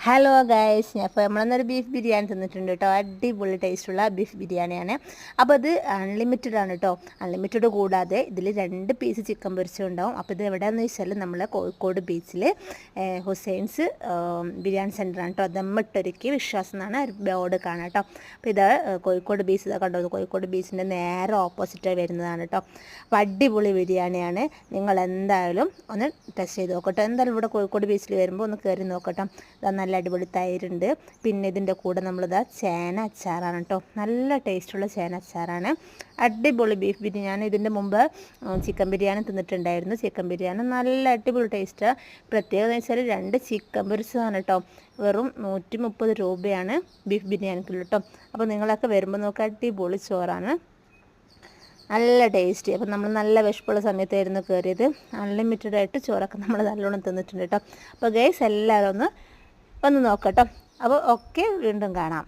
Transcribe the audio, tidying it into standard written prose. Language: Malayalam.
ഹലോ ഗൈസ്, അപ്പോൾ നമ്മളന്നൊരു ബീഫ് ബിരിയാണി തിന്നിട്ടുണ്ട് കേട്ടോ. അടിപൊളി ടേസ്റ്റുള്ള ബീഫ് ബിരിയാണിയാണ്. അപ്പോൾ ഇത് അൺലിമിറ്റഡ് ആണ് കേട്ടോ. അൺലിമിറ്റഡ് കൂടാതെ ഇതിൽ 2 പീസ് ചിക്കൻ പൊരിച്ചതും ഉണ്ടാവും. അപ്പോൾ ഇത് എവിടെയാണെന്ന് വെച്ചാൽ നമ്മൾ കോഴിക്കോട് ബീച്ചിൽ ഹുസൈൻസ് ബിരിയാണി സെൻ്ററാണ് കേട്ടോ. ദമ്മിട്ടൊരുക്കി വിശ്വാസം എന്നാണ് ഒരു ബോർഡ് കാണാം കേട്ടോ. അപ്പോൾ ഇത് കോഴിക്കോട് ബീച്ച് ഇതാ കണ്ടോ. കോഴിക്കോട് ബീച്ചിൻ്റെ നേരെ ഓപ്പോസിറ്റായി വരുന്നതാണ് കേട്ടോ. അപ്പോൾ അടിപൊളി ബിരിയാണിയാണ്. നിങ്ങൾ എന്തായാലും ഒന്ന് ടെസ്റ്റ് ചെയ്ത് നോക്കട്ടോ. എന്തായാലും ഇവിടെ കോഴിക്കോട് ബീച്ചിൽ വരുമ്പോൾ ഒന്ന് കയറി നോക്കട്ടോ. നല്ല അടിപൊളി തൈരുണ്ട്. പിന്നെ ഇതിൻ്റെ കൂടെ നമ്മളിതാ ചേന അച്ചാറാണ് കേട്ടോ. നല്ല ടേസ്റ്റുള്ള ചേന അച്ചാറാണ്. അടിപൊളി ബീഫ് ബിരിയാണി. ഇതിൻ്റെ മുമ്പ് ചിക്കൻ ബിരിയാണി തിന്നിട്ടുണ്ടായിരുന്നു. ചിക്കൻ ബിരിയാണി നല്ല അടിപൊളി ടേസ്റ്റാണ്. പ്രത്യേകത എന്ന് വെച്ചാൽ 2 ചിക്കൻ പൊരിച്ചതാണ് കേട്ടോ. വെറും 130 രൂപയാണ് ബീഫ് ബിരിയാണിക്കുള്ള കേട്ടോ. അപ്പോൾ നിങ്ങളൊക്കെ വരുമ്പോൾ നോക്കുക, അടിപൊളി ചോറാണ്, നല്ല ടേസ്റ്റി. അപ്പം നമ്മൾ നല്ല വിശപ്പുള്ള സമയത്തായിരുന്നു കയറിയത്. അൺലിമിറ്റഡ് ആയിട്ട് ചോറൊക്കെ നമ്മൾ നല്ലോണം തിന്നിട്ടുണ്ട് കേട്ടോ. അപ്പോൾ ഗൈസ് എല്ലാവരും ഒന്ന് നോക്കട്ടോ. അപ്പോൾ ഓക്കെ, വീണ്ടും കാണാം.